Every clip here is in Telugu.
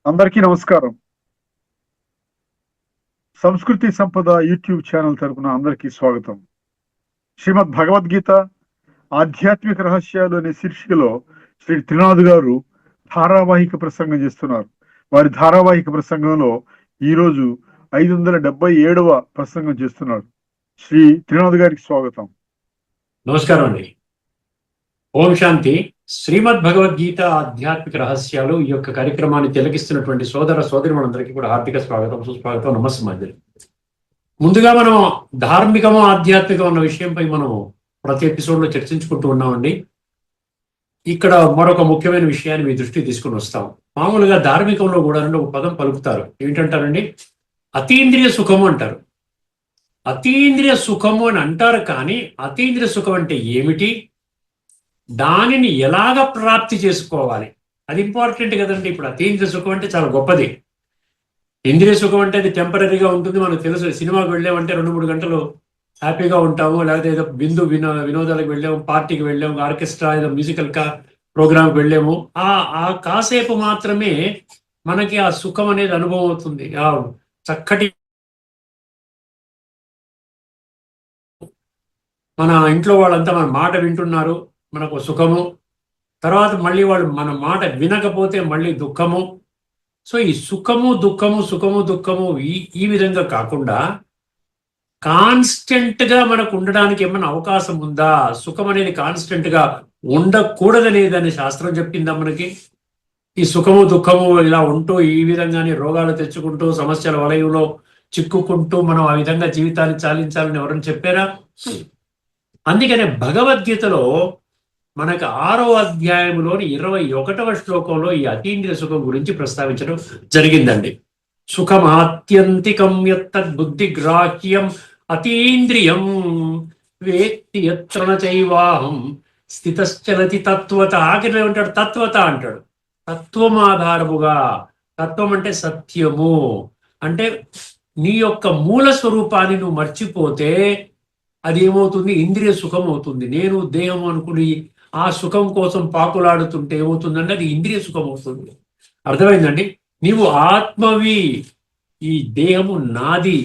అందరికీ నమస్కారం. సంస్కృతి సంపద యూట్యూబ్ ఛానల్ తరపున అందరికీ స్వాగతం. శ్రీమద్ భగవద్గీత ఆధ్యాత్మిక రహస్యాలు అనే శీర్షికలో శ్రీ త్రినాథ్ గారు ధారావాహిక ప్రసంగం చేస్తున్నారు. వారి ధారావాహిక ప్రసంగంలో ఈరోజు 577వ ప్రసంగం చేస్తున్నారు. శ్రీ త్రినాథ్ గారికి స్వాగతం. నమస్కారం అండి. ఓం శాంతి. శ్రీమద్ భగవద్గీత ఆధ్యాత్మిక రహస్యాలు ఈ యొక్క కార్యక్రమాన్ని తిలకిస్తున్నటువంటి సోదర సోదరిమణులందరికీ కూడా హార్దిక స్వాగతం, సుస్వాగతం, నమస్కారం. ముందుగా మనం ధార్మికము ఆధ్యాత్మికం అన్న విషయంపై మనం ప్రతి ఎపిసోడ్లో చర్చించుకుంటూ ఉన్నామండి. ఇక్కడ మరొక ముఖ్యమైన విషయాన్ని మీ దృష్టికి తీసుకుని వస్తాం. మామూలుగా ధార్మికంలో కూడా ఒక పదం పలుకుతారు. ఏంటంటారండి? అతీంద్రియ సుఖము అంటారు. అతీంద్రియ సుఖము అని అంటారు, కానీ అతీంద్రియ సుఖం అంటే ఏమిటి, దానిని ఎలాగ ప్రాప్తి చేసుకోవాలి, అది ఇంపార్టెంట్ కదండి. ఇప్పుడు అతీంద్రియ సుఖం అంటే చాలా గొప్పది. ఇంద్రియ సుఖం అంటే అది టెంపరీగా ఉంటుంది, మనకు తెలుసు. సినిమాకి వెళ్ళామంటే 2-3 గంటలు హ్యాపీగా ఉంటాము, లేకపోతే ఏదో వినోదాలకు వెళ్ళాము, పార్టీకి వెళ్ళాము, ఆర్కెస్ట్రా ఏదో మ్యూజికల్ ప్రోగ్రామ్కి వెళ్ళాము. ఆ కాసేపు మాత్రమే మనకి ఆ సుఖం అనేది అనుభవం అవుతుంది. ఆ చక్కటి మన ఇంట్లో వాళ్ళంతా మన మాట వింటున్నారు, మనకు సుఖము. తర్వాత మళ్ళీ వాళ్ళు మన మాట వినకపోతే మళ్ళీ దుఃఖము. సో ఈ సుఖము దుఃఖము, సుఖము దుఃఖము ఈ విధంగా కాకుండా కాన్స్టెంట్గా మనకు ఉండడానికి ఏమైనా అవకాశం ఉందా? సుఖం అనేది కాన్స్టెంట్గా ఉండకూడదనేదని శాస్త్రం చెప్పిందా మనకి? ఈ సుఖము దుఃఖము ఇలా ఉంటూ ఈ విధంగానే రోగాలు తెచ్చుకుంటూ సమస్యల వలయంలో చిక్కుకుంటూ మనం ఆ విధంగా జీవితాన్ని చాలించాలని ఎవరైనా చెప్పారా? అందుకనే భగవద్గీతలో మనకు 6వ అధ్యాయంలోని 21వ శ్లోకంలో ఈ అతీంద్రియ సుఖం గురించి ప్రస్తావించడం జరిగిందండి. సుఖమాత్యంతికం యత్తద్బుద్ధిగ్రాహ్యం అతీంద్రియం వేత్తి యత్ర చైవాహం స్థితశ్చలతి తత్వత. ఆఖరిలో ఉంటాడు తత్వత అంటాడు. తత్వం ఆధారముగా. తత్వం అంటే సత్యము. అంటే నీ యొక్క మూల స్వరూపాన్ని నువ్వు మర్చిపోతే అది ఏమవుతుంది? ఇంద్రియ సుఖం అవుతుంది. నేను దేహం అనుకుని ఆ సుఖం కోసం పాకులాడుతుంటే ఏమవుతుందంటే అది ఇంద్రియ సుఖం అవుతుంది. అర్థమైందండి? నీవు ఆత్మవి, ఈ దేహము నాది,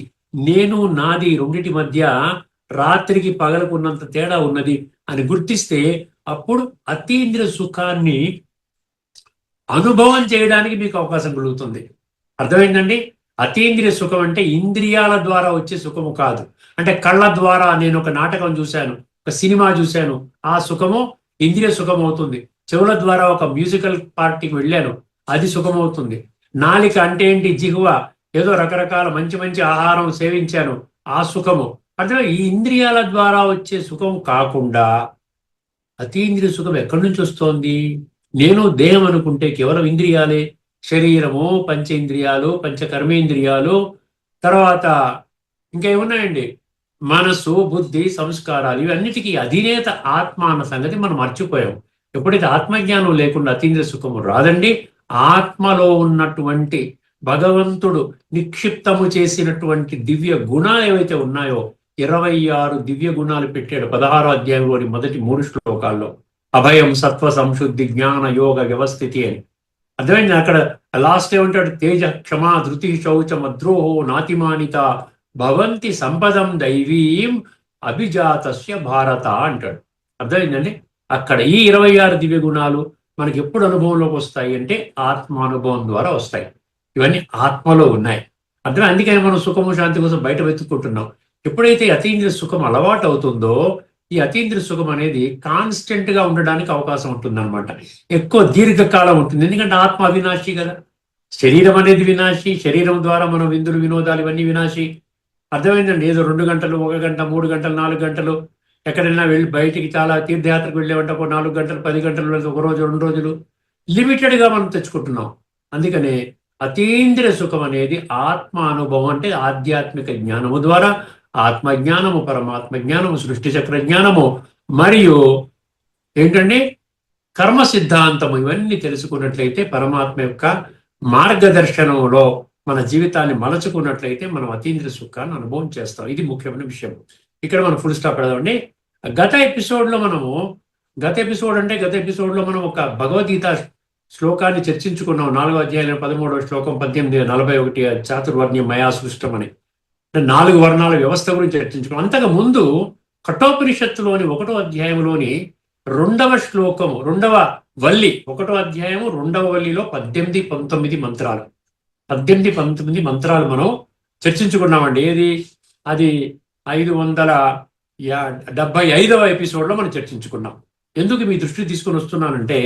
నేను నాది, రెండిటి మధ్య రాత్రికి పగలకున్నంత తేడా ఉన్నది అని గుర్తిస్తే అప్పుడు అతీంద్రియ సుఖాన్ని అనుభవం చేయడానికి మీకు అవకాశం కలుగుతుంది. అర్థమైందండి? అతీంద్రియ సుఖం అంటే ఇంద్రియాల ద్వారా వచ్చే సుఖము కాదు. అంటే కళ్ళ ద్వారా నేను ఒక నాటకం చూశాను, ఒక సినిమా చూశాను, ఆ సుఖము ఇంద్రియ సుఖం అవుతుంది. చెవుల ద్వారా ఒక మ్యూజికల్ పార్టీకి వెళ్ళాను, అది సుఖం అవుతుంది. నాలిక అంటే ఏంటి? జిహ్వ, ఏదో రకరకాల మంచి మంచి ఆహారం సేవించాను, ఆ సుఖము. అంటే ఈ ఇంద్రియాల ద్వారా వచ్చే సుఖం కాకుండా అతీంద్రియ సుఖం ఎక్కడి నుంచి వస్తోంది? నేను దేహం అనుకుంటే కేవలం ఇంద్రియాలే, శరీరము, పంచేంద్రియాలు, పంచకర్మేంద్రియాలు, తర్వాత ఇంకా ఏమున్నాయండి, మనసు, బుద్ధి, సంస్కారాలు, ఇవన్నిటికీ అధినేత ఆత్మ అన్న సంగతి మనం మర్చిపోయాం. ఎప్పుడైతే ఆత్మజ్ఞానం లేకుండా అతీంద్రియ సుఖము రాదండి. ఆత్మలో ఉన్నటువంటి భగవంతుడు నిక్షిప్తము చేసినటువంటి దివ్య గుణాలు ఏవైతే ఉన్నాయో, 26 దివ్య గుణాలు పెట్టాడు 16వ అధ్యాయంలోని మొదటి 3 శ్లోకాల్లో. అభయం, సత్వ, సంశుద్ధి, జ్ఞాన, యోగ, వ్యవస్థితి అని. అర్థమైంది? అక్కడ లాస్ట్ ఏమంటాడు? తేజ, క్షమా, ధృతి, శౌచ, మద్రోహో, నాతిమానిత భవంతి సంపదం దైవీం అభిజాతస్య భారత అంటాడు. అర్థమైందండి? అక్కడ ఈ 26 దివ్య గుణాలు మనకి ఎప్పుడు అనుభవంలోకి వస్తాయి అంటే ఆత్మానుభవం ద్వారా వస్తాయి. ఇవన్నీ ఆత్మలో ఉన్నాయి. అర్థం? అందుకని మనం సుఖము శాంతి కోసం బయట వెతుక్కుంటున్నాం. ఎప్పుడైతే అతీంద్రియ సుఖం అలవాటు అవుతుందో ఈ అతీంద్రియ సుఖం అనేది కాన్స్టెంట్ గా ఉండడానికి అవకాశం ఉంటుందన్నమాట. ఎక్కువ దీర్ఘకాలం ఉంటుంది. ఎందుకంటే ఆత్మ అవినాశి కదా. శరీరం అనేది వినాశి, శరీరం ద్వారా మనం విందులు వినోదాలు ఇవన్నీ వినాశి. అర్థమైందండి? ఏదో 2 గంటలు, 1 గంట, 3 గంటలు, 4 గంటలు ఎక్కడైనా వెళ్ళి బయటికి చాలా తీర్థయాత్రకు వెళ్ళేవంటే ఒక 4 గంటలు, 10 గంటలు, 1 రోజు, 2 రోజులు లిమిటెడ్గా మనం తెచ్చుకుంటున్నాం. అందుకనే అతీంద్రియ సుఖం అనేది ఆత్మ అనుభవం, అంటే ఆధ్యాత్మిక జ్ఞానము ద్వారా, ఆత్మజ్ఞానము, పరమాత్మ జ్ఞానము, సృష్టి చక్ర జ్ఞానము, మరియు ఏంటండి కర్మ సిద్ధాంతము, ఇవన్నీ తెలుసుకున్నట్లయితే పరమాత్మ యొక్క మార్గదర్శనంలో మన జీవితాన్ని మలచుకున్నట్లయితే మనం అతీంద్రియ సుఖాన్ని అనుభవం చేస్తాం. ఇది ముఖ్యమైన విషయం. ఇక్కడ మనం ఫుల్ స్టాప్ పెడదామండి. గత ఎపిసోడ్లో మనం ఒక భగవద్గీత శ్లోకాన్ని చర్చించుకున్నాం. 4వ అధ్యాయంలో 13వ శ్లోకం 18:41 చాతుర్వర్ణ్యం మయా సృష్టం అని. 4 వర్ణాల వ్యవస్థ గురించి చర్చించుకున్నాం. అంతకు ముందు కఠోపనిషత్తులోని 1వ అధ్యాయంలోని 2వ శ్లోకము 2వ వల్లి 1వ అధ్యాయము 2వ వల్లిలో 18, 19 మంత్రాలు 18, 19 మంత్రాలు మనం చర్చించుకున్నామండి. ఏది అది 575వ ఎపిసోడ్లో మనం చర్చించుకున్నాం. ఎందుకు మీ దృష్టి తీసుకొని వస్తున్నానంటే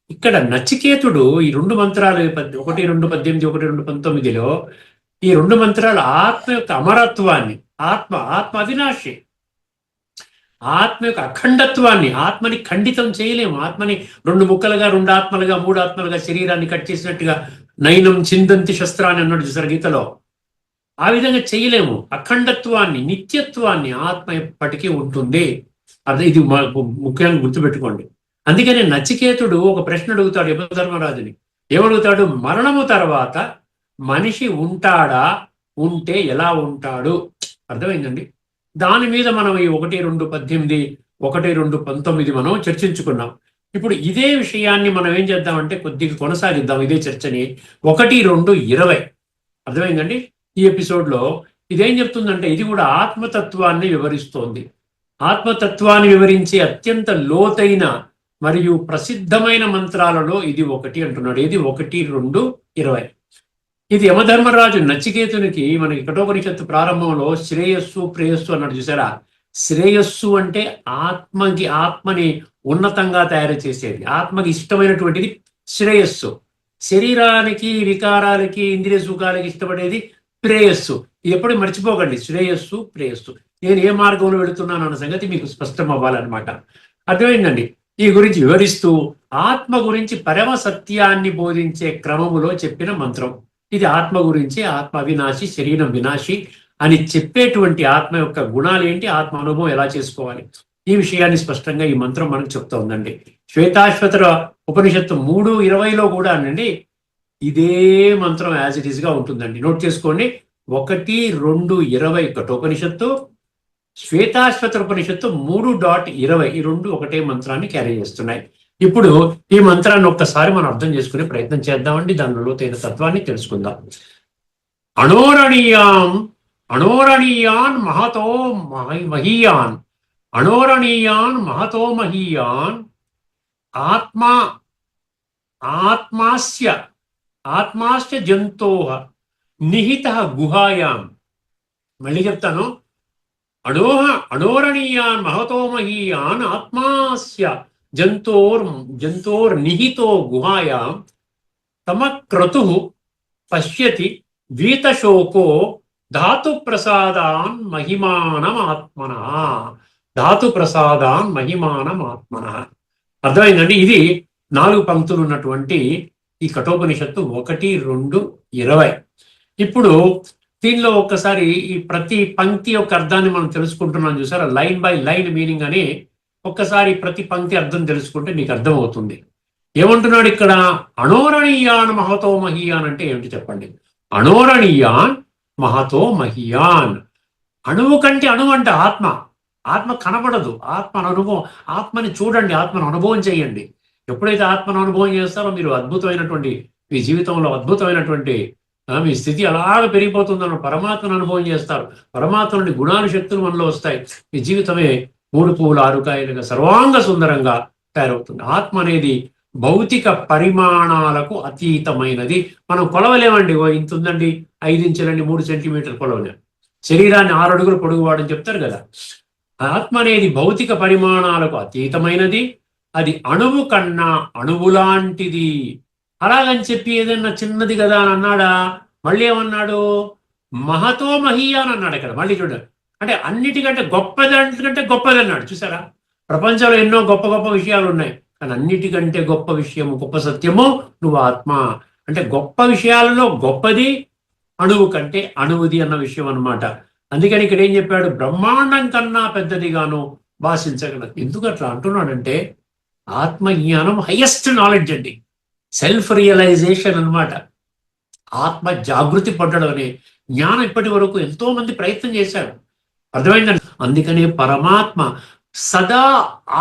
ఇక్కడ నచికేతుడు ఈ 2 మంత్రాలు 1, 2, 18, 1, 2, 19లో ఈ 2 మంత్రాలు ఆత్మ యొక్క అమరత్వాన్ని, ఆత్మ అవినాశి, ఆత్మ యొక్క అఖండత్వాన్ని, ఆత్మని ఖండితం చేయలేము. ఆత్మని 2 ముక్కలుగా, 2 ఆత్మలుగా, 3 ఆత్మలుగా శరీరాన్ని కట్ చేసినట్టుగా నైనం చిందంతి శస్త్రాన్ని అన్నాడు చూసారు గీతలో. ఆ విధంగా చేయలేము. అఖండత్వాన్ని, నిత్యత్వాన్ని ఆత్మ ఎప్పటికీ ఉంటుంది. అదే ఇది ముఖ్యంగా గుర్తుపెట్టుకోండి. అందుకనే నచికేతుడు ఒక ప్రశ్న అడుగుతాడు యమధర్మరాజుని. ఏమడుగుతాడు? మరణము తర్వాత మనిషి ఉంటాడా? ఉంటే ఎలా ఉంటాడు? అర్థమైందండి. దాని మీద మనం ఈ 1, 2, 18, 1, 2, 19 మనం చర్చించుకున్నాం. ఇప్పుడు ఇదే విషయాన్ని మనం ఏం చేద్దామంటే కొద్దిగా కొనసాగిద్దాం ఇదే చర్చని. 1, 2, 20 అర్థమైందండి. ఈ ఎపిసోడ్లో ఇదేం చెప్తుందంటే ఇది కూడా ఆత్మతత్వాన్ని వివరిస్తోంది. ఆత్మతత్వాన్ని వివరించే అత్యంత లోతైన మరియు ప్రసిద్ధమైన మంత్రాలలో ఇది ఒకటి అంటున్నాడు. ఇది 1, 2, 20. ఇది యమధర్మరాజు నచికేతునికి మనకి కఠోపనిషత్తు ప్రారంభంలో శ్రేయస్సు ప్రేయస్సు అన్నాడు చూసారా. శ్రేయస్సు అంటే ఆత్మని ఉన్నతంగా తయారు చేసేది, ఆత్మకి ఇష్టమైనటువంటిది శ్రేయస్సు. శరీరానికి, వికారాలకి, ఇంద్రియ సుఖాలకి ఇష్టపడేది ప్రేయస్సు. ఎప్పుడు మర్చిపోకండి, శ్రేయస్సు ప్రేయస్సు. నేను ఏ మార్గంలో వెళుతున్నాను అన్న సంగతి మీకు స్పష్టం అవ్వాలన్నమాట. అర్థమైందండి. ఈ గురించి వివరిస్తూ ఆత్మ గురించి పరమ సత్యాన్ని బోధించే క్రమములో చెప్పిన మంత్రం ఇది. ఆత్మ గురించి, ఆత్మ అవినాశి, శరీరం వినాశి అని చెప్పేటువంటి ఆత్మ యొక్క గుణాలు ఏంటి, ఆత్మ అనుభవం ఎలా చేసుకోవాలి, ఈ విషయాన్ని స్పష్టంగా ఈ మంత్రం మనకు చెప్తా ఉందండి. శ్వేతాశ్వతర ఉపనిషత్తు 3:20లో కూడా అండి ఇదే మంత్రం యాజ్ ఇట్ ఈస్ గా ఉంటుందండి. నోట్ చేసుకోండి. 1, 2, 20 కఠోపనిషత్తు, శ్వేతాశ్వతర ఉపనిషత్తు 3.20 ఈ 2 ఒకటే మంత్రాన్ని క్యారీ చేస్తున్నాయి. ఇప్పుడు ఈ మంత్రాన్ని ఒక్కసారి మనం అర్థం చేసుకునే ప్రయత్నం చేద్దామండి. దానిలో లోతైన తత్వాన్ని తెలుసుకుందాం. అణోరణీయాన్ మహతో మహీయాన్, అణోరణీయాన్ మహతో మహీయాన్, ఆత్మాస్య జంతోః నిహితః గుహాయాం. మళ్ళీ చెప్తాను. అణోరణీయాన్ మహతో మహీయాన్, ఆత్మాస్య జంతోర్ నిహితో గుహాయాం, తమ క్రతుః పశ్యతి వీతశోకో ధాతు ప్రసాదాన్ మహిమానమాత్మనః. ధాతు ప్రసాదాన్ మహిమానమాత్మనః. అర్థమైందండి. ఇది 4 పంక్తులు ఉన్నటువంటి ఈ కఠోపనిషత్తు 1, 2, 20. ఇప్పుడు దీనిలో ఒక్కసారి ఈ ప్రతి పంక్తి యొక్క అర్థాన్ని మనం తెలుసుకుంటున్నాం చూసారా. లైన్ బై లైన్ మీనింగ్ అని ఒక్కసారి ప్రతి పంక్తి అర్థం తెలుసుకుంటే మీకు అర్థమవుతుంది. ఏమంటున్నాడు ఇక్కడ? అణోరణీయాన్ మహతో మహీయాన్ అంటే ఏమిటి చెప్పండి. అణోరణీయాన్ మహతో మహీయాన్. అణువు కంటే అణువు అంటే ఆత్మ. ఆత్మ కనబడదు, ఆత్మ అనుభవం. ఆత్మని చూడండి, ఆత్మను అనుభవం చేయండి. ఎప్పుడైతే ఆత్మను అనుభవం చేస్తారో మీరు అద్భుతమైనటువంటి మీ జీవితంలో అద్భుతమైనటువంటి మీ స్థితి అలాగ పెరిగిపోతుందన్న పరమాత్మను అనుభవం చేస్తారు. పరమాత్మ నుండి గుణాలు, శక్తులు మనలో వస్తాయి. మీ జీవితమే 3 పువ్వులు 6 కాయలుగా సర్వాంగ సుందరంగా తయారవుతుంది. ఆత్మ అనేది భౌతిక పరిమాణాలకు అతీతమైనది. మనం కొలవలేమండి. ఇంత ఉందండి, 5 ఇంచులండి, 3 సెంటీమీటర్లు కొలవలేం. శరీరాన్ని 6 అడుగులు పొడుగువాడని చెప్తారు కదా. ఆత్మ అనేది భౌతిక పరిమాణాలకు అతీతమైనది. అది అణువు కన్నా అణువులాంటిది. అలాగని చెప్పి ఏదన్నా చిన్నది కదా అని అన్నాడా? మళ్ళీ ఏమన్నాడు? మహతో మహీయాన్ అన్నాడు ఇక్కడ. మళ్ళీ చూడండి, అంటే అన్నిటికంటే గొప్పదంటే గొప్పది అన్నాడు. చూసారా, ప్రపంచంలో ఎన్నో గొప్ప గొప్ప విషయాలు ఉన్నాయి, కానీ అన్నిటికంటే గొప్ప విషయము, గొప్ప సత్యము నువ్వు ఆత్మ. అంటే గొప్ప విషయాలలో గొప్పది అణువు కంటే అణువుది అన్న విషయం అన్నమాట. అందుకని ఇక్కడ ఏం చెప్పాడు? బ్రహ్మాండం కన్నా పెద్దదిగాను భాషించగలదు. ఎందుకు అట్లా అంటున్నాడంటే ఆత్మజ్ఞానం హైయెస్ట్ నాలెడ్జ్ అండి. సెల్ఫ్ రియలైజేషన్ అన్నమాట. ఆత్మ జాగృతి పడ్డడం అనే జ్ఞానం ఇప్పటి వరకు ఎంతో మంది ప్రయత్నం చేశారు. అర్థమైందండి. అందుకనే పరమాత్మ సదా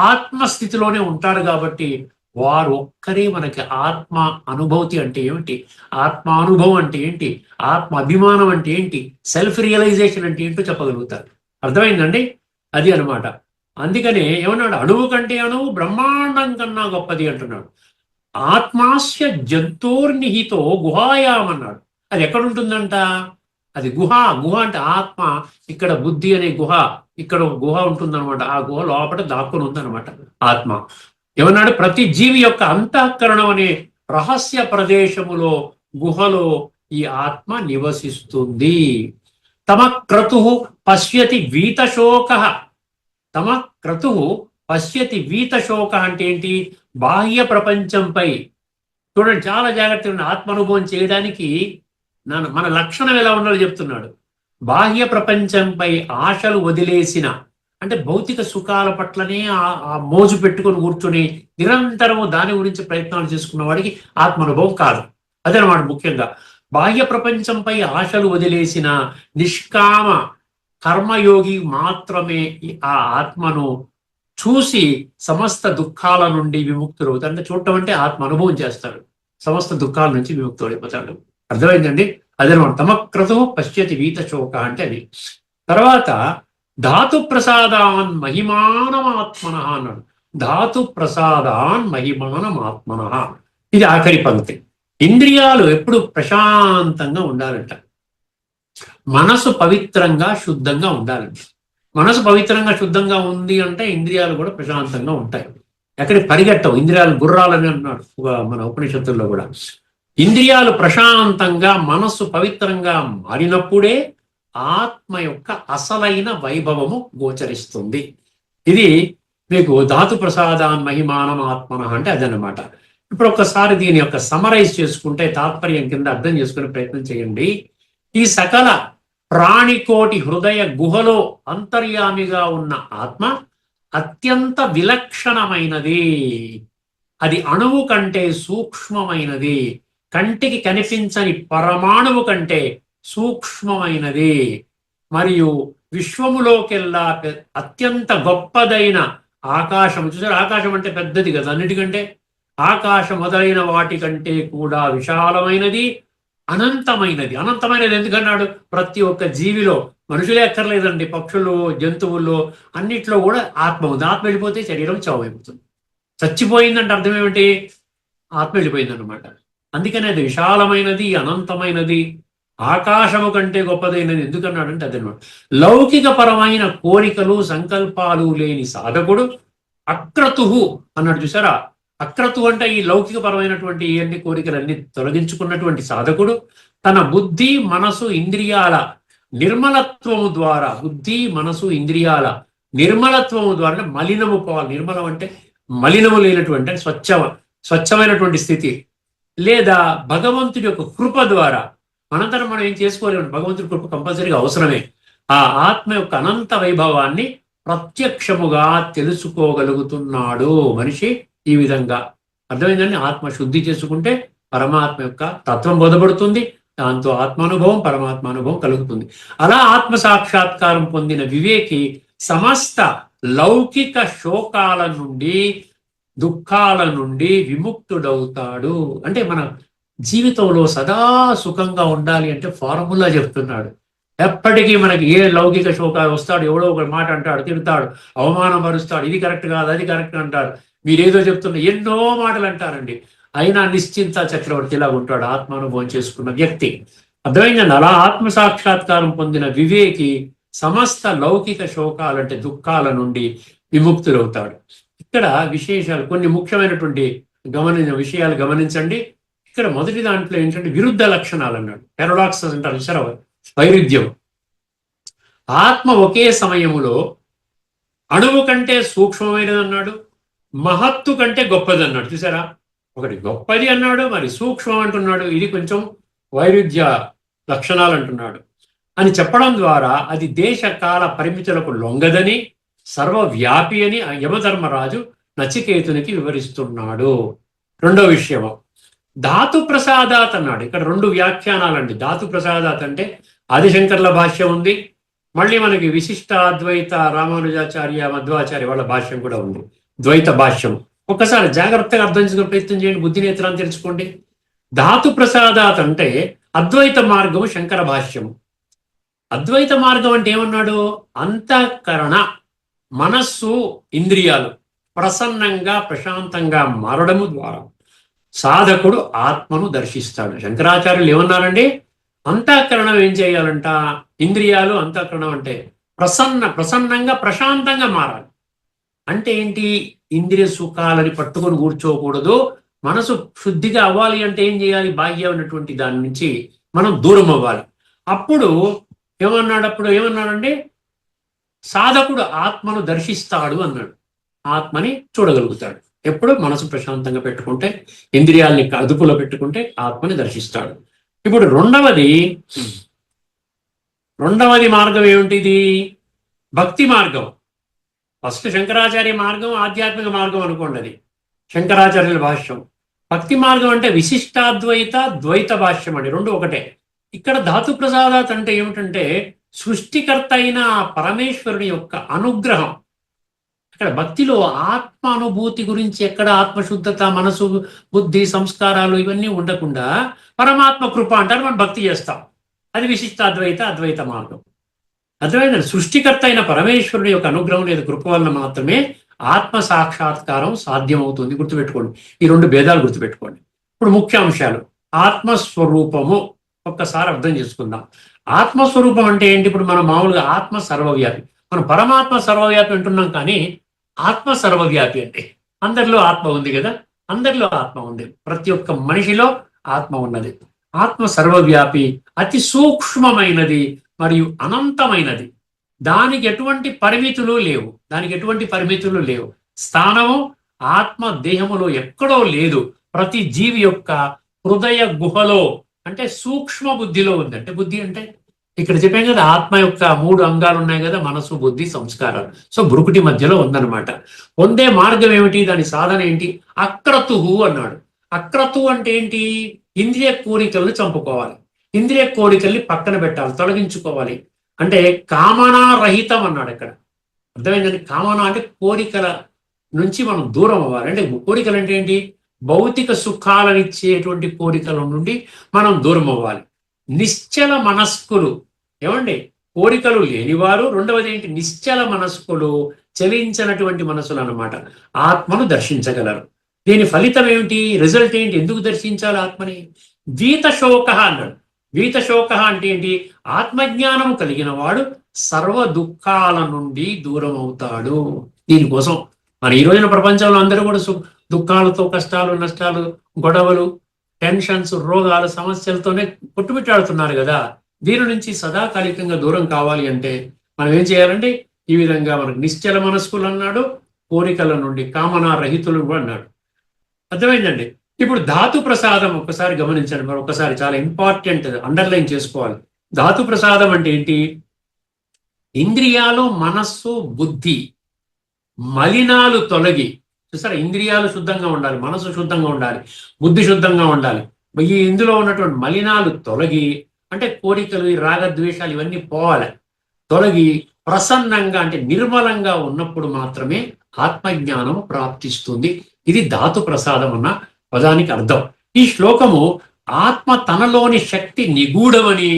ఆత్మస్థితిలోనే ఉంటాడు కాబట్టి వారు ఒక్కరే మనకి ఆత్మ అనుభూతి అంటే ఏమిటి, ఆత్మానుభవం అంటే ఏంటి, ఆత్మ అభిమానం అంటే ఏంటి, సెల్ఫ్ రియలైజేషన్ అంటే ఏంటో చెప్పగలుగుతారు. అర్థమైందండి? అది అనమాట. అందుకనే ఏమన్నాడు, అణువు కంటే అణువు బ్రహ్మాండం కన్నా గొప్పది అంటున్నాడు. ఆత్మాస్య జంతోర్నిహితో గుహాయామన్నాడు. అది ఎక్కడుంటుందంట? అది గుహ. గుహ అంటే ఆత్మ, ఇక్కడ బుద్ధి అనే గుహ, ఇక్కడ ఒక గుహ ఉంటుందన్నమాట. ఆ గుహ లోపల దాక్కుని ఉందన్నమాట ఆత్మ. ఏమన్నాడు, ప్రతి జీవి యొక్క అంతఃకరణం అనే రహస్య ప్రదేశములో, గుహలో ఈ ఆత్మ నివసిస్తుంది. తమ క్రతు పశ్యతి వీతశోక. తమ క్రతు పశ్యతి వీతశోక అంటే ఏంటి? బాహ్య ప్రపంచంపై చూడండి, చాలా జాగ్రత్తగా ఆత్మానుభవం చేయడానికి మన లక్షణం ఎలా ఉండాలో చెప్తున్నాడు. బాహ్య ప్రపంచంపై ఆశలు వదిలేసిన, అంటే భౌతిక సుఖాల పట్లనే ఆ మోజు పెట్టుకొని కూర్చొని నిరంతరము దాని గురించి ప్రయత్నాలు చేసుకున్న వాడికి ఆత్మానుభవం కాదు. అదనమాట ముఖ్యంగా. బాహ్య ప్రపంచంపై ఆశలు వదిలేసిన నిష్కామ కర్మయోగి మాత్రమే ఆ ఆత్మను చూసి సమస్త దుఃఖాల నుండి విముక్తుడు అవుతాడు. అంటే చూడటం అంటే ఆత్మ అనుభవం చేస్తాడు, సమస్త దుఃఖాల నుంచి విముక్తుడైపోతాడు. అర్థమైందండి? అదనమాట తమ క్రతు పశ్యతి వీతశోక అంటే అది. తర్వాత ధాతు ప్రసాదాన్ మహిమానమాత్మన అన్నాడు. ధాతు ప్రసాదాన్ మహిమానమాత్మన, ఇది ఆఖరి పంక్తి. ఇంద్రియాలు ఎప్పుడు ప్రశాంతంగా ఉండాలంట, మనసు పవిత్రంగా శుద్ధంగా ఉండాలంట. మనసు పవిత్రంగా శుద్ధంగా ఉంది అంటే ఇంద్రియాలు కూడా ప్రశాంతంగా ఉంటాయి. ఎక్కడి పరిగెట్టవు ఇంద్రియాలు, గుర్రాలని అంటున్నాడు మన ఉపనిషత్తుల్లో కూడా. ఇంద్రియాలు ప్రశాంతంగా మనస్సు పవిత్రంగా మారినప్పుడే ఆత్మ యొక్క అసలైన వైభవము గోచరిస్తుంది. ఇది మీకు ధాతు ప్రసాదాన్ మహిమానం ఆత్మన అంటే అదనమాట. ఇప్పుడు ఒక్కసారి దీని యొక్క సమరైజ్ చేసుకుంటే, తాత్పర్యం కింద అర్థం చేసుకునే ప్రయత్నం చేయండి. ఈ సకల ప్రాణికోటి హృదయ గుహలో అంతర్యామిగా ఉన్న ఆత్మ అత్యంత విలక్షణమైనది. అది అణువు కంటే సూక్ష్మమైనది, కంటికి కనిపించని పరమాణువు కంటే సూక్ష్మమైనది, మరియు విశ్వములోకెల్లా అత్యంత గొప్పదైన ఆకాశం. చూసారు, ఆకాశం అంటే పెద్దది కదా అన్నిటికంటే. ఆకాశం మొదలైన వాటి కంటే కూడా విశాలమైనది, అనంతమైనది. అనంతమైనది ఎందుకన్నాడు? ప్రతి ఒక్క జీవిలో, మనుషులే అక్కర్లేదండి, పక్షులు, జంతువుల్లో అన్నిట్లో కూడా ఆత్మ ఉంది. ఆత్మ వెళ్ళిపోతే శరీరం చావైపోతుంది. చచ్చిపోయిందంటే అర్థం ఏమిటి? ఆత్మ వెళ్ళిపోయిందన్నమాట. అందుకనే అది విశాలమైనది, అనంతమైనది, ఆకాశము కంటే గొప్పదైనది. ఎందుకన్నాడంటే అదనమాట. లౌకిక పరమైన కోరికలు సంకల్పాలు లేని సాధకుడు అక్రతుహు అన్నాడు. చూసారా, అక్రతు అంటే ఈ లౌకిక పరమైనటువంటి ఇవన్నీ కోరికలన్నీ తొలగించుకున్నటువంటి సాధకుడు తన బుద్ధి మనసు ఇంద్రియాల నిర్మలత్వము ద్వారా, బుద్ధి మనసు ఇంద్రియాల నిర్మలత్వము ద్వారా, మలినము పోవాలి. నిర్మలం అంటే మలినము లేనటువంటి, స్వచ్ఛమైనటువంటి స్థితి, లేదా భగవంతుడి యొక్క కృప ద్వారా. అనంతరం మనం ఏం చేసుకోలేము, భగవంతుడి కృప కంపల్సరీగా అవసరమే. ఆ ఆత్మ యొక్క అనంత వైభవాన్ని ప్రత్యక్షముగా తెలుసుకోగలుగుతున్నాడు మనిషి. ఈ విధంగా అర్థమైందండి. ఆత్మ శుద్ధి చేసుకుంటే పరమాత్మ యొక్క తత్వం బోధపడుతుంది, దాంతో ఆత్మానుభవం పరమాత్మానుభవం కలుగుతుంది. అలా ఆత్మ సాక్షాత్కారం పొందిన వివేకి సమస్త లౌకిక శోకాల నుండి, దుఃఖాల నుండి విముక్తుడవుతాడు. అంటే మన జీవితంలో సదా సుఖంగా ఉండాలి అంటే ఫార్ములా చెప్తున్నాడు. ఎప్పటికీ మనకి ఏ లౌకిక శోకాలు వస్తాడు, ఎవడో ఒక మాట అంటాడు, తిడతాడు, అవమానం పరుస్తాడు, ఇది కరెక్ట్ కాదు అది కరెక్ట్ అంటాడు, మీరేదో చెప్తున్న ఎన్నో మాటలు అంటారండి. అయినా నిశ్చింత చక్రవర్తిలాగా ఉంటాడు ఆత్మానుభవం చేసుకున్న వ్యక్తి. అర్థమైందండి. అలా ఆత్మ సాక్షాత్కారం పొందిన వివేకి సమస్త లౌకిక శోకాలంటే దుఃఖాల నుండి విముక్తులవుతాడు. ఇక్కడ విశేషాలు, కొన్ని ముఖ్యమైనటువంటి విషయాలు గమనించండి. ఇక్కడ మొదటి దాంట్లో ఏంటంటే విరుద్ధ లక్షణాలు అన్నాడు. పారాడాక్సెస్ అంటారు చూసారా, వైరుధ్యం. ఆత్మ ఒకే సమయములో అణువు కంటే సూక్ష్మమైనది అన్నాడు, మహత్తు కంటే గొప్పది అన్నాడు. చూసారా, ఒకటి గొప్పది అన్నాడు, మరి సూక్ష్మం అంటున్నాడు. ఇది కొంచెం వైరుధ్య లక్షణాలు అంటున్నాడు అని చెప్పడం ద్వారా అది దేశ కాల పరిమితులకు లొంగదని, సర్వవ్యాపి అని యమధర్మరాజు నచికేతునికి వివరిస్తున్నాడు. రెండో విషయము ధాతు ప్రసాదాత్ అన్నాడు. ఇక్కడ రెండు వ్యాఖ్యానాలండి. ధాతు ప్రసాదాత్ అంటే ఆదిశంకర్ల భాష్యం ఉంది, మళ్ళీ మనకి విశిష్ట అద్వైత రామానుజాచార్య మధ్వాచార్య వాళ్ళ భాష్యం కూడా ఉంది, ద్వైత భాష్యం. ఒక్కసారి జాగ్రత్తగా అర్థం చేసుకునే ప్రయత్నం చేయండి, బుద్ధి నేత్రాన్ని తెరుచుకోండి. ధాతు ప్రసాదాత్ అంటే అద్వైత మార్గము, శంకర భాష్యము. అద్వైత మార్గం అంటే ఏమన్నాడు? అంతఃకరణ, మనస్సు, ఇంద్రియాలు ప్రసన్నంగా ప్రశాంతంగా మారడము ద్వారా సాధకుడు ఆత్మను దర్శిస్తాడు. శంకరాచార్యులు ఏమన్నారండి? అంతఃకరణం ఏం చేయాలంట? ఇంద్రియాలు, అంతఃకరణం అంటే ప్రసన్నంగా ప్రశాంతంగా మారాలి. అంటే ఏంటి? ఇంద్రియ సుఖాలని పట్టుకొని కూర్చోకూడదు. మనసు శుద్ధిగా అవ్వాలి అంటే ఏం చేయాలి? బాహ్యమైనటువంటి దాని నుంచి మనం దూరం అవ్వాలి. అప్పుడు ఏమన్నాడండి? సాధకుడు ఆత్మను దర్శిస్తాడు అన్నాడు. ఆత్మని చూడగలుగుతాడు ఎప్పుడు? మనసు ప్రశాంతంగా పెట్టుకుంటే, ఇంద్రియాల్ని అదుపులో పెట్టుకుంటే ఆత్మని దర్శిస్తాడు. ఇప్పుడు రెండవది మార్గం ఏమిటిది? భక్తి మార్గం. ఫస్ట్ శంకరాచార్య మార్గం, ఆధ్యాత్మిక మార్గం అనుకోండి, అది శంకరాచార్యుల భాష్యం. భక్తి మార్గం అంటే విశిష్టాద్వైత, ద్వైత భాష్యం అండి, రెండు ఒకటే. ఇక్కడ ధాతు ప్రసాదాత్ అంటే ఏమిటంటే సృష్టికర్త అయిన పరమేశ్వరుని యొక్క అనుగ్రహం. ఇక్కడ భక్తిలో ఆత్మ అనుభూతి గురించి ఎక్కడ ఆత్మశుద్ధత, మనసు, బుద్ధి, సంస్కారాలు ఇవన్నీ ఉండకుండా పరమాత్మ కృప అంటారు, మనం భక్తి చేస్తాం. అది విశిష్టాద్వైత, అద్వైత మార్గం. అర్థమైంది? సృష్టికర్త అయిన పరమేశ్వరుని యొక్క అనుగ్రహం లేదా కృప వలన మాత్రమే ఆత్మ సాక్షాత్కారం సాధ్యమవుతుంది. గుర్తుపెట్టుకోండి, ఈ రెండు భేదాలు గుర్తుపెట్టుకోండి. ఇప్పుడు ముఖ్యాంశాలు. ఆత్మస్వరూపము ఒక్కసారి అర్థం చేసుకుందాం. ఆత్మస్వరూపం అంటే ఏంటి? ఇప్పుడు మనం మామూలుగా ఆత్మ సర్వవ్యాపి, మనం పరమాత్మ సర్వవ్యాపి అంటున్నాం, కానీ ఆత్మ సర్వవ్యాపి అంటే అందరిలో ఆత్మ ఉంది కదా, అందరిలో ఆత్మ ఉంది, ప్రతి ఒక్క మనిషిలో ఆత్మ ఉన్నది. ఆత్మ సర్వవ్యాపి, అతి సూక్ష్మమైనది మరియు అనంతమైనది. దానికి ఎటువంటి పరిమితులు లేవు. స్థానము ఆత్మ దేహములో ఎక్కడో లేదు. ప్రతి జీవి యొక్క హృదయ గుహలో, అంటే సూక్ష్మ బుద్ధిలో ఉంది. అంటే బుద్ధి అంటే ఇక్కడ చెప్పాం కదా, ఆత్మ యొక్క 3 అంగాలు ఉన్నాయి కదా, మనసు, బుద్ధి, సంస్కారాలు. సో బ్రుకుటి మధ్యలో ఉందన్నమాట. పొందే మార్గం ఏమిటి? దాని సాధన ఏంటి? అక్రతుహు అన్నాడు. అక్రతు అంటే ఏంటి? ఇంద్రియ కోరికలను చంపుకోవాలి, ఇంద్రియ కోరికల్ని పక్కన పెట్టాలి, తొలగించుకోవాలి. అంటే కామనారహితం అన్నాడు ఇక్కడ. అర్థమైందండి? కామన అంటే కోరికల నుంచి మనం దూరం అవ్వాలి. అంటే కోరికలు అంటే ఏంటి? భౌతిక సుఖాలను ఇచ్చేటువంటి కోరికల నుండి మనం దూరం అవ్వాలి. నిశ్చల మనస్కులు, ఏమండి? కోరికలు లేనివారు. రెండవది ఏంటి? నిశ్చల మనస్కులు, చలించినటువంటి మనసులు అన్నమాట, ఆత్మను దర్శించగలరు. దీని ఫలితం ఏమిటి? రిజల్ట్ ఏంటి? ఎందుకు దర్శించాలి ఆత్మని? వీతశోక అన్నాడు. వీతశోక అంటే ఏంటి? ఆత్మజ్ఞానం కలిగిన వాడు సర్వ దుఃఖాల నుండి దూరం అవుతాడు. దీనికోసం మరి ఈ రోజున ప్రపంచంలో అందరూ కూడా దుఃఖాలతో, కష్టాలు, నష్టాలు, గొడవలు, టెన్షన్స్, రోగాలు, సమస్యలతోనే కొట్టుమిట్టాడుతున్నారు కదా. దీని నుంచి సదాకాలికంగా దూరం కావాలి అంటే మనం ఏం చేయాలంటే ఈ విధంగా మనకు నిశ్చల మనస్కులు అన్నాడు, కోరికల నుండి కామనారహితులు అన్నాడు. అర్థమైందండి? ఇప్పుడు ధాతు ప్రసాదం ఒక్కసారి గమనించండి, మరి ఒక్కసారి చాలా ఇంపార్టెంట్, అండర్లైన్ చేసుకోవాలి. ధాతు ప్రసాదం అంటే ఏంటి? ఇంద్రియాలు, మనస్సు, బుద్ధి మలినాలు తొలగి, చూసారా, ఇంద్రియాలు శుద్ధంగా ఉండాలి, మనసు శుద్ధంగా ఉండాలి, బుద్ధి శుద్ధంగా ఉండాలి. ఈ ఇందులో ఉన్నటువంటి మలినాలు తొలగి, అంటే కోరికలు, ఈ రాగద్వేషాలు ఇవన్నీ పోవాలి. తొలగి ప్రసన్నంగా అంటే నిర్మలంగా ఉన్నప్పుడు మాత్రమే ఆత్మజ్ఞానం ప్రాప్తిస్తుంది. ఇది ధాతు ప్రసాదం అన్న పదానికి అర్థం. ఈ శ్లోకము ఆత్మ తనలోని శక్తి నిగూఢమని,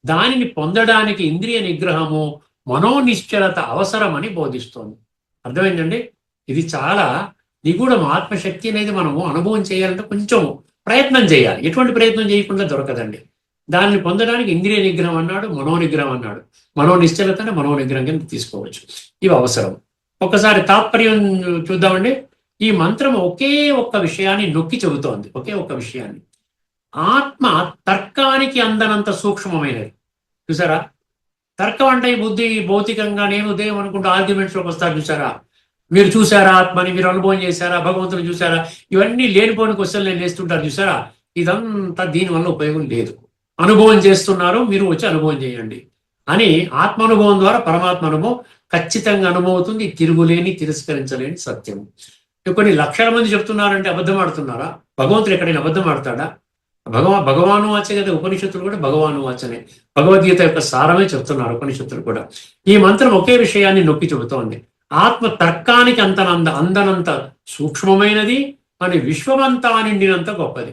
దానిని పొందడానికి ఇంద్రియ నిగ్రహము, మనోనిశ్చలత అవసరమని బోధిస్తోంది. అర్థమైందండి? ఇది చాలా నిగూఢం. ఆత్మశక్తి అనేది మనము అనుభవం చేయాలంటే కొంచెం ప్రయత్నం చేయాలి. ఎటువంటి ప్రయత్నం చేయకుండా దొరకదండి. దాన్ని పొందడానికి ఇంద్రియ నిగ్రహం అన్నాడు, మనోనిగ్రహం అన్నాడు. మనోనిశ్చలత అంటే మనోనిగ్రహం కింద తీసుకోవచ్చు. ఇవి అవసరం. ఒకసారి తాత్పర్యం చూద్దామండి. ఈ మంత్రం ఒకే ఒక్క విషయాన్ని నొక్కి చెబుతోంది, ఒకే ఒక్క విషయాన్ని. ఆత్మ తర్కానికి అందనంత సూక్ష్మమైనది. చూసారా? తర్కం అంటే బుద్ధి భౌతికంగా నేను ఉదయం అనుకుంటూ ఆర్గ్యుమెంట్స్ లోకి వస్తారు. చూసారా? మీరు చూసారా ఆత్మని? మీరు అనుభవం చేశారా? భగవంతుని చూసారా? ఇవన్నీ లేనిపోని క్వశ్చన్లు నేను వేస్తుంటారు. చూసారా? ఇదంతా దీనివల్ల ఉపయోగం లేదు. అనుభవం చేస్తున్నారు, మీరు వచ్చి అనుభవం చేయండి అని. ఆత్మానుభవం ద్వారా పరమాత్మ అనుభవం ఖచ్చితంగా అనుభవం అవుతుంది. తిరుగులేని, తిరస్కరించలేని సత్యము. కొన్ని లక్షల మంది చెప్తున్నారంటే అబద్ధం ఆడుతున్నారా? భగవంతుడు ఎక్కడైనా అబద్ధం ఆడతాడా? భగవాను వాచే కదా. ఉపనిషత్తులు కూడా భగవాను వాచనే, భగవద్గీత యొక్క సారమే చెప్తున్నారు ఉపనిషత్తులు కూడా. ఈ మంత్రం ఒకే విషయాన్ని నొక్కి చెబుతోంది. ఆత్మ తర్కానికి అందనంత సూక్ష్మమైనది, మరి విశ్వమంతా నిండినంత గొప్పది.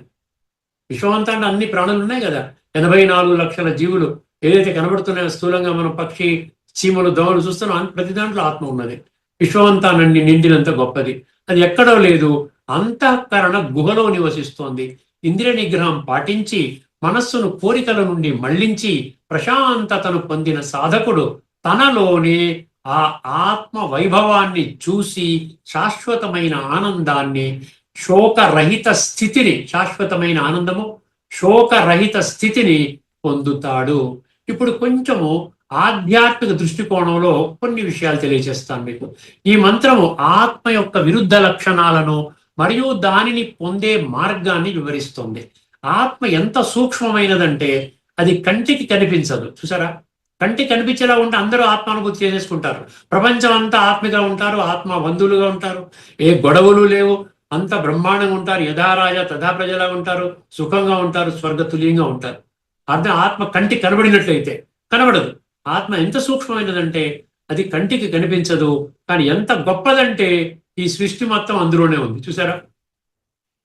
విశ్వమంతా అంటే అన్ని ప్రాణులు ఉన్నాయి కదా, 84 లక్షల జీవులు ఏదైతే కనబడుతున్నాయో స్థూలంగా మనం పక్షి, చీమలు, దోమలు చూస్తున్నాం, ప్రతి దాంట్లో ఆత్మ ఉన్నది. విశ్వమంతా నిండినంత గొప్పది. అది ఎక్కడో లేదు, అంతఃకరణ గుహలో నివసిస్తోంది. ఇంద్రియ నిగ్రహం పాటించి మనస్సును కోరికల నుండి మళ్లించి ప్రశాంతతను పొందిన సాధకుడు తనలోనే ఆ ఆత్మ వైభవాన్ని చూసి శాశ్వతమైన ఆనందాన్ని, శోకరహిత స్థితిని, శాశ్వతమైన ఆనందము, శోకరహిత స్థితిని పొందుతాడు. ఇప్పుడు కొంచెము ఆధ్యాత్మిక దృష్టికోణంలో కొన్ని విషయాలు తెలియజేస్తాను మీకు. ఈ మంత్రము ఆత్మ యొక్క విరుద్ధ లక్షణాలను మరియు దానిని పొందే మార్గాన్ని వివరిస్తుంది. ఆత్మ ఎంత సూక్ష్మమైనదంటే అది కంటికి కనిపించదు. చూసారా, కంటికి కనిపించేలా ఉంటే అందరూ ఆత్మానుభూతి చేసేసుకుంటారు. ప్రపంచం అంతా ఆత్మగా ఉంటారు, ఆత్మ బంధువులుగా ఉంటారు, ఏ గొడవలు లేవు, అంత బ్రహ్మాండంగా ఉంటారు, యథారాజా తథా ప్రజలా ఉంటారు, సుఖంగా ఉంటారు, స్వర్గతుల్యంగా ఉంటారు. అర్థం, ఆత్మ కంటికి కనబడినట్లయితే కనబడదు. ఆత్మ ఎంత సూక్ష్మమైనదంటే అది కంటికి కనిపించదు, కానీ ఎంత గొప్పదంటే ఈ సృష్టి మొత్తం అందులోనే ఉంది. చూసారా,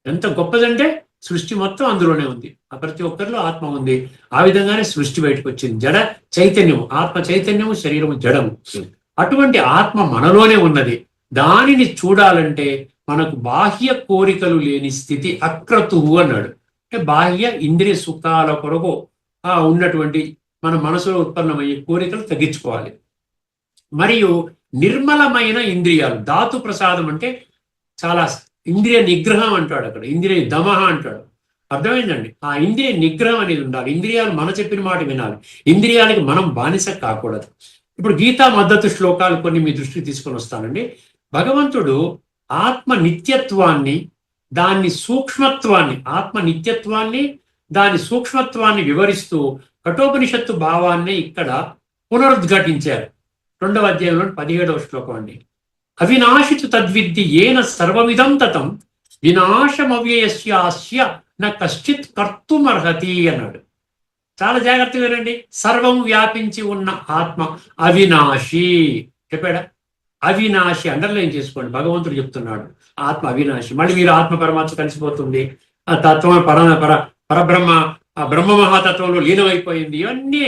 ఎంత గొప్పదంటే సృష్టి మొత్తం అందులోనే ఉంది. ఆ ప్రతి ఒక్కరిలో ఆత్మ ఉంది. ఆ విధంగానే సృష్టి బయటకు వచ్చింది. జడ చైతన్యము, ఆత్మ చైతన్యము, శరీరము జడము. అటువంటి ఆత్మ మనలోనే ఉన్నది. దానిని చూడాలంటే మనకు బాహ్య కోరికలు లేని స్థితి అక్రతువు అన్నాడు. అంటే బాహ్య ఇంద్రియ సుఖాల కొరకు ఉన్నటువంటి మన మనసులో ఉత్పన్నమయ్యే కోరికలు తగ్గించుకోవాలి. మరియు నిర్మలమైన ఇంద్రియాలు, ధాతు ప్రసాదం అంటే చాలా ఇంద్రియ నిగ్రహం అంటాడు అక్కడ, ఇంద్రియ దమహ అంటాడు. అర్థమైందండి, ఆ ఇంద్రియ నిగ్రహం అనేది ఉండాలి. ఇంద్రియాలు మన చెప్పిన మాట వినాలి, ఇంద్రియాలకి మనం బానిస కాకూడదు. ఇప్పుడు గీతా మద్దతు శ్లోకాలు కొన్ని మీ దృష్టికి తీసుకొని వస్తానండి. భగవంతుడు ఆత్మ నిత్యత్వాన్ని, దాని సూక్ష్మత్వాన్ని, ఆత్మ నిత్యత్వాన్ని, దాని సూక్ష్మత్వాన్ని వివరిస్తూ కఠోపనిషత్తు భావాన్ని ఇక్కడ పునరుద్ఘాటించారు. 2వ అధ్యాయంలో 17వ శ్లోకం అండి. అవినాశితు తద్విద్ది ఏన సర్వమిదం తతం వినాశమవ్యయస్యాస్య న కశ్చిత్ కర్తుమర్హతి అన్నాడు. చాలా జాగ్రత్తగా వినండి. సర్వం వ్యాపించి ఉన్న ఆత్మ అవినాశి చెప్పాడా? అవినాశి అండర్లైన్ చేసుకోండి. భగవంతుడు చెప్తున్నాడు ఆత్మ అవినాశి. మళ్ళీ మీరు ఆత్మ పరమాత్మ కలిసిపోతుంది, ఆ తత్వం పరబ్రహ్మ, ఆ బ్రహ్మ మహాతత్వంలో లీనమైపోయింది, ఇవన్నీ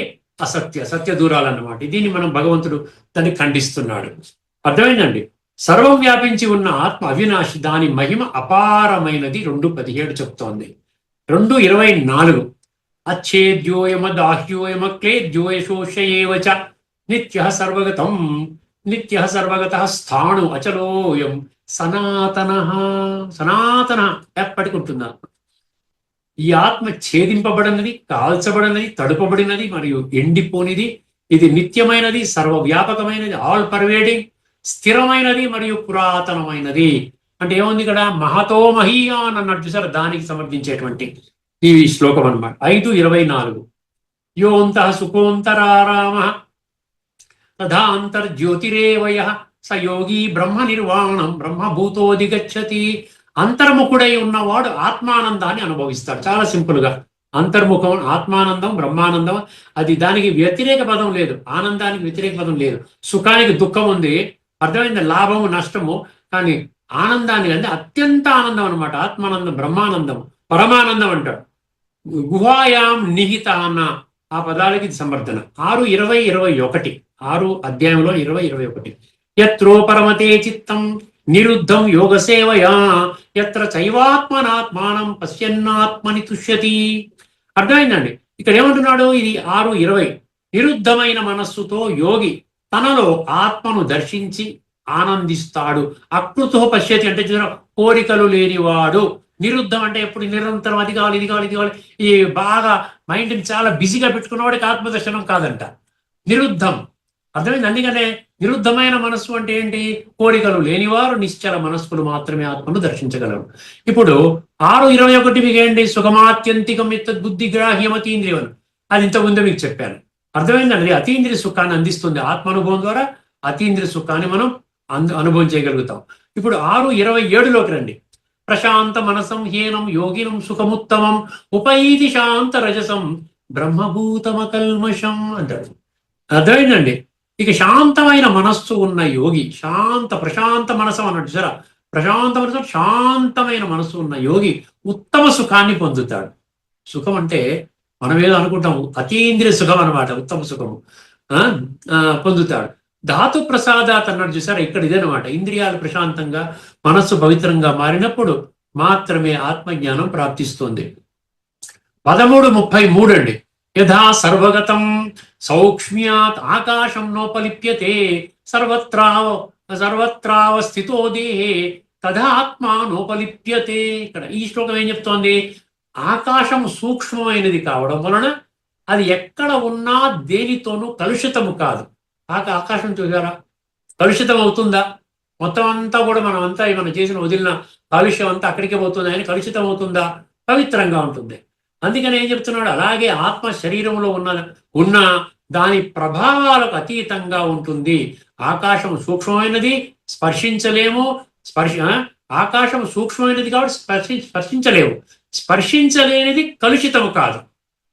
సత్య దూరాలన్నమాట. దీన్ని మనం భగవంతుడు దాన్ని ఖండిస్తున్నాడు. అర్థమైందండి. సర్వం వ్యాపించి ఉన్న ఆత్మ అవినాశి, దాని మహిమ అపారమైనది 2:17 చెప్తోంది. 2:24 అచ్ఛేద్యోయమదాహ్యోయమక్లేద్యోయశోషయేవచ నిత్యః సర్వగతం నిత్యః సర్వగతః స్థాణు అచలోయం సనాతనః. సనాతన ఎప్పటికి ఉంటుంది. ఈ ఆత్మ ఛేదింపబడినది, కాల్చబడినది, తడుపబడినది మరియు ఎండిపోనిది. ఇది నిత్యమైనది, సర్వవ్యాపకమైనది, ఆల్ పర్వేడింగ్, స్థిరమైనది మరియు పురాతనమైనది. అంటే ఏముంది ఇక్కడ? మహతో మహీయాన్ అన్నట్టు చూసారు, దానికి సమర్థించేటువంటి ఈ శ్లోకం అన్నమాట. 5:24 యోంతః సుఖోంతరారామ తథాంతర్జ్యోతిరేవయ స యోగి బ్రహ్మ నిర్వాణం బ్రహ్మభూతోధిగచ్చతి. అంతర్ముఖుడై ఉన్నవాడు ఆత్మానందాన్ని అనుభవిస్తాడు. చాలా సింపుల్ గా అంతర్ముఖం, ఆత్మానందం, బ్రహ్మానందం, అది దానికి వ్యతిరేక పదం లేదు, ఆనందానికి వ్యతిరేక పదం లేదు. సుఖానికి దుఃఖం ఉంది, అర్థమైంది, లాభము నష్టము, కానీ ఆనందానికి అంటే అత్యంత ఆనందం అనమాట. ఆత్మానందం, బ్రహ్మానందం, పరమానందం అంటాడు. గుహాయాం నిహిత అన్న ఆ పదాలకి సమర్థన. 6:20-21 6 అధ్యాయంలో 20-21 యత్రో పరమతే చిత్తం నిరుద్ధం యోగ సేవయా యత్ర చైవాత్మనాత్మానం పశ్యన్నాత్మని తుష్యతి. అర్థమైందండి. ఇక్కడ ఏమంటున్నాడు? ఇది 6:20 నిరుద్ధమైన మనస్సుతో యోగి తనలో ఆత్మను దర్శించి ఆనందిస్తాడు. అకృతో పశ్యతి అంటే కోరికలు లేనివాడు. నిరుద్ధం అంటే ఎప్పుడు నిరంతరం అది కావాలి, ఇది కావాలి, ఇది కావాలి, ఈ బాగా మైండ్ని చాలా బిజీగా పెట్టుకున్నవాడికి ఆత్మదర్శనం కాదంట. నిరుద్ధం అర్థమైంది. అందుకనే నిరుద్ధమైన మనస్సు అంటే ఏంటి? కోరికలు లేనివారు నిశ్చల మనస్కులు మాత్రమే ఆత్మను దర్శించగలరు. ఇప్పుడు 6:21 మీకు ఏంటి? సుఖమాత్యంతికం బుద్ధి గ్రాహ్యం అతీంద్రియం. అది ఇంతకుముందే మీకు చెప్పాను. అర్థమైందండి. అతీంద్రియ సుఖాన్ని అందిస్తుంది ఆత్మానుభవం ద్వారా. అతీంద్రియ సుఖాన్ని మనం అనుభవం చేయగలుగుతాం. ఇప్పుడు 6:27లోకి రండి. ప్రశాంత మనసం హీనం యోగినం సుఖముత్తమం ఉపైతి శాంత రజసం బ్రహ్మభూతమ కల్మషం అంటాడు. అర్థమైందండి. ఇక శాంతమైన మనస్సు ఉన్న యోగి, ప్రశాంత మనసు అన్నట్టు సరే, ప్రశాంత మనసు, శాంతమైన మనసు ఉన్న యోగి ఉత్తమ సుఖాన్ని పొందుతాడు. సుఖం అంటే మనం ఏదో అనుకుంటాము, అతీంద్రియ సుఖం అనమాట, ఉత్తమ సుఖము పొందుతాడు. ధాతు ప్రసాదాత్ అన్నట్టు చూసారా, ఇక్కడ ఇదేనమాట. ఇంద్రియాలు ప్రశాంతంగా, మనస్సు పవిత్రంగా మారినప్పుడు మాత్రమే ఆత్మజ్ఞానం ప్రాప్తిస్తుంది. 13:33 అండి. యథా సర్వగతం సౌక్ష్మ్యాత్ ఆకాశం నోపలిప్యతే సర్వత్రావస్థితో దేహే తథా ఆత్మ నోపలిప్యతే. ఇక్కడ ఈ శ్లోకం ఏం చెప్తోంది? ఆకాశం సూక్ష్మమైనది కావడం వలన అది ఎక్కడ ఉన్నా దేనితోనూ కలుషితము కాదు. ఆకాశం చూసారా, కలుషితం అవుతుందా? మొత్తం అంతా కూడా మనం చేసిన వదిలిన కాలుష్యం అంతా అక్కడికే పోతుంది. ఆయన కలుషితం అవుతుందా? పవిత్రంగా ఉంటుంది. అందుకని ఏం చెప్తున్నాడు? అలాగే ఆత్మ శరీరంలో ఉన్న దాని ప్రభావాలకు అతీతంగా ఉంటుంది. ఆకాశం సూక్ష్మమైనది, స్పర్శించలేము. ఆకాశం సూక్ష్మమైనది కాబట్టి స్పర్శించలేము. స్పర్శించలేనిది కలుషితం కాదు.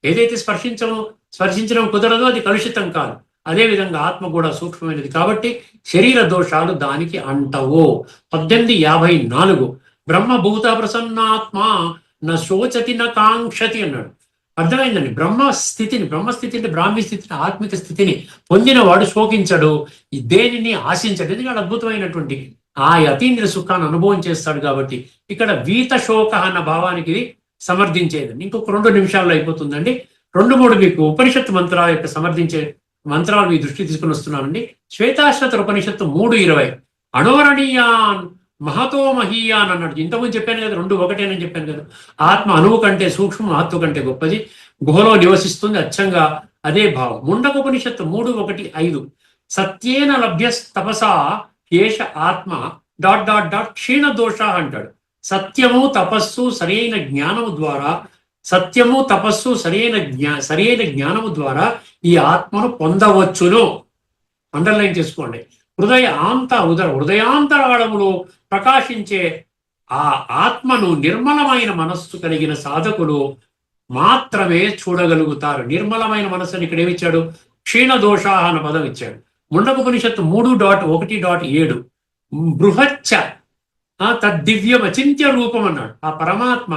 ఏదైతే స్పర్శించడం కుదరదో అది కలుషితం కాదు. అదేవిధంగా ఆత్మ కూడా సూక్ష్మమైనది కాబట్టి శరీర దోషాలు దానికి అంటవు. 18:54 బ్రహ్మభూత ప్రసన్నాత్మ నా శోచతి నా కాంక్షతి అన్నాడు. అర్థమైందండి? బ్రహ్మస్థితి అంటే బ్రాహ్మీ స్థితిని, ఆత్మిక స్థితిని పొందినవాడు శోకించడు, దేనిని ఆశించడు. ఎందుకంటే అద్భుతమైనటువంటి ఆ అతీంద్రియ సుఖాన్ని అనుభవం చేస్తాడు కాబట్టి ఇక్కడ వీత శోక అన్న భావానికి సమర్థించేదండి. ఇంకొక 2 నిమిషాల్లో అయిపోతుందండి. 2-3 మీకు ఉపనిషత్తు మంత్రాల యొక్క సమర్థించే మంత్రాలు మీ దృష్టి తీసుకుని వస్తున్నానండి. శ్వేతాశ్వతర ఉపనిషత్తు 3:20 అణోరణీయాన్ మహతో మహీయాన్ అన్నాడు. ఇంతకుముందు చెప్పాను కదా, 2 ఒకటేనని చెప్పాను కదా. ఆత్మ అణువు కంటే సూక్ష్మం, మహత్వ కంటే గొప్పది, గుహలో నివసిస్తుంది, అచ్చంగా అదే భావం. ముండకోపనిషత్తు 3:1-5 సత్యేన లభ్య తపసా ఏష ఆత్మ ... క్షీణ దోష అంటాడు. సత్యము తపస్సు సరైన జ్ఞానము ద్వారా ఈ ఆత్మను పొందవచ్చును. అండర్లైన్ చేసుకోండి. హృదయాంతరాళములో ప్రకాశించే ఆ ఆత్మను నిర్మలమైన మనస్సు కలిగిన సాధకులు మాత్రమే చూడగలుగుతారు. నిర్మలమైన మనస్సుని ఇక్కడ ఏమిచ్చాడు? క్షీణ దోష అన్న పదం ఇచ్చాడు. ముండకోపనిషత్తు 3.1.7 బృహచ్చ తద్దివ్యం అచింత్య రూపం అన్నాడు. ఆ పరమాత్మ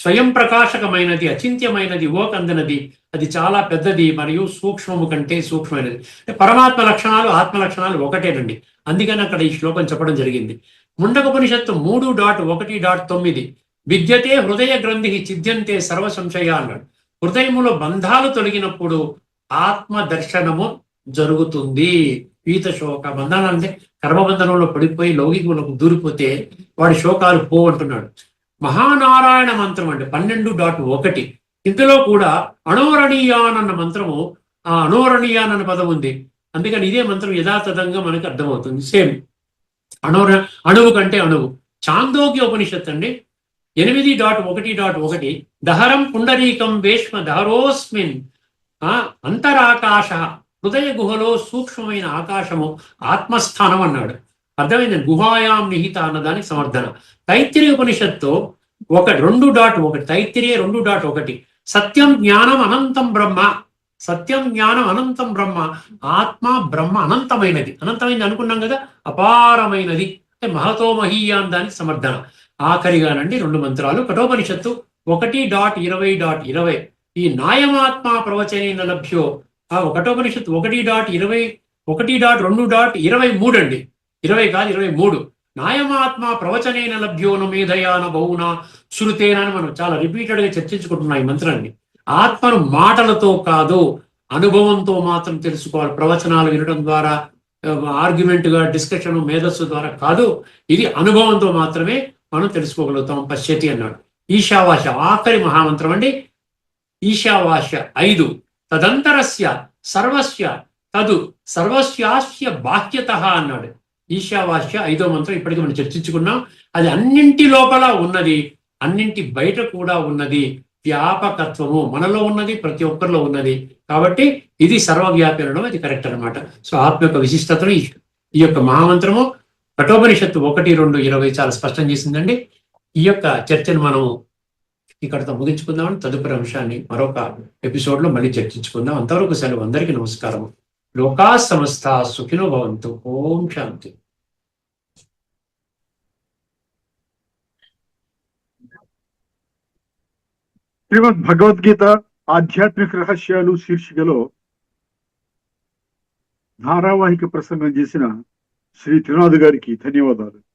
స్వయం ప్రకాశకమైనది, అచింత్యమైనది, ఓకందనది, అది చాలా పెద్దది మరియు సూక్ష్మము కంటే సూక్ష్మమైనది. పరమాత్మ లక్షణాలు, ఆత్మ లక్షణాలు ఒకటేనండి. అందుకని అక్కడ ఈ శ్లోకం చెప్పడం జరిగింది. ముండకోపనిషత్తు 3.1.9 విద్యతే హృదయ గ్రంథి ఛిద్యంతే సర్వ సంశయ అన్నాడు. హృదయములో బంధాలు తొలగినప్పుడు ఆత్మ దర్శనము జరుగుతుంది. పీత శోక బంధాలు అంటే కర్మబంధనంలో పడిపోయి లౌకికులకు దూరిపోతే వాడి శోకాలు పోవంటున్నాడు. మహానారాయణ మంత్రం అంటే 12.1 ఇందులో కూడా అణోరణీయాన్ అన్న మంత్రము, ఆ అణోరణీయాన్ అన్న పదం ఉంది. అందుకని ఇదే మంత్రం యథాతథంగా మనకు అర్థమవుతుంది. సేమ్ అణువు కంటే అణువు. చాందోగ్య ఉపనిషత్తు అండి 8.1.1 దహరం పుండరీకం వేష్మ దహరోస్మిన్ అంతరాకాశ హృదయ గుహలో సూక్ష్మమైన ఆకాశము ఆత్మస్థానం అన్నాడు. అర్థమైందండి? గుహాయాం నిహిత అన్నదానికి సమర్థన. తైత్తిరీయ ఉపనిషత్తు 2.1 తైత్తిరీయ 2.1 సత్యం జ్ఞానం అనంతం బ్రహ్మ. సత్యం జ్ఞానం అనంతం బ్రహ్మ. ఆత్మ బ్రహ్మ అనంతమైనది. అనంతమైనది అనుకున్నాం కదా, అపారమైనది అంటే మహతో మహీయాన్ దానికి సమర్థన. ఆఖరిగానండి 2 మంత్రాలు. కఠోపనిషత్తు 1.20.20 ఈ నాయమాత్మ ప్రవచనేన లభ్యో. కఠోపనిషత్తు 1.2.23 అండి. 20 కాదు 23 నాయమాత్మ ప్రవచనేన లభ్యోను మేధయాన బహునా శృతేన అని మనం చాలా రిపీటెడ్ గా చర్చించుకుంటున్నాం ఈ మంత్రాన్ని. ఆత్మను మాటలతో కాదు, అనుభవంతో మాత్రం తెలుసుకోవాలి. ప్రవచనాలు వినడం ద్వారా, ఆర్గ్యుమెంట్ గా, డిస్కషన్, మేధస్సు ద్వారా కాదు, ఇది అనుభవంతో మాత్రమే మనం తెలుసుకోగలుగుతాం. పశ్యతి అన్నాడు. ఈశావాస్య ఆఖరి మహామంత్రం అండి. ఈశావాస్య 5 తదంతరస్య సర్వస్య తదు సర్వస్యాస్య బాహ్యత అన్నాడు. ఈశావాస్య 5వ మంత్రం ఇప్పటికీ మనం చర్చించుకున్నాం. అది అన్నింటి లోపల ఉన్నది, అన్నింటి బయట కూడా ఉన్నది. వ్యాపకత్వము మనలో ఉన్నది, ప్రతి ఒక్కరిలో ఉన్నది. కాబట్టి ఇది సర్వవ్యాపి అనడం అది కరెక్ట్ అనమాట. సో ఆత్మ యొక్క విశిష్టతను ఈ యొక్క మహామంత్రము కఠోపనిషత్తు 1.2.20 చాలా స్పష్టం చేసిందండి. ఈ యొక్క చర్చను మనం ఇక్కడతో ముగించుకుందామని తదుపరి అంశాన్ని మరొక ఎపిసోడ్లో మళ్ళీ చర్చించుకుందాం. అంతవరకు సెలవు. అందరికీ నమస్కారం. లోకా సమస్త సుఖినో భవంతు. ఓం శాంతి. శ్రీమద్ భగవద్గీత ఆధ్యాత్మిక రహస్యాలు శీర్షికలో ధారావాహిక ప్రసంగం చేసిన శ్రీ త్రినాథ్ గారికి ధన్యవాదాలు.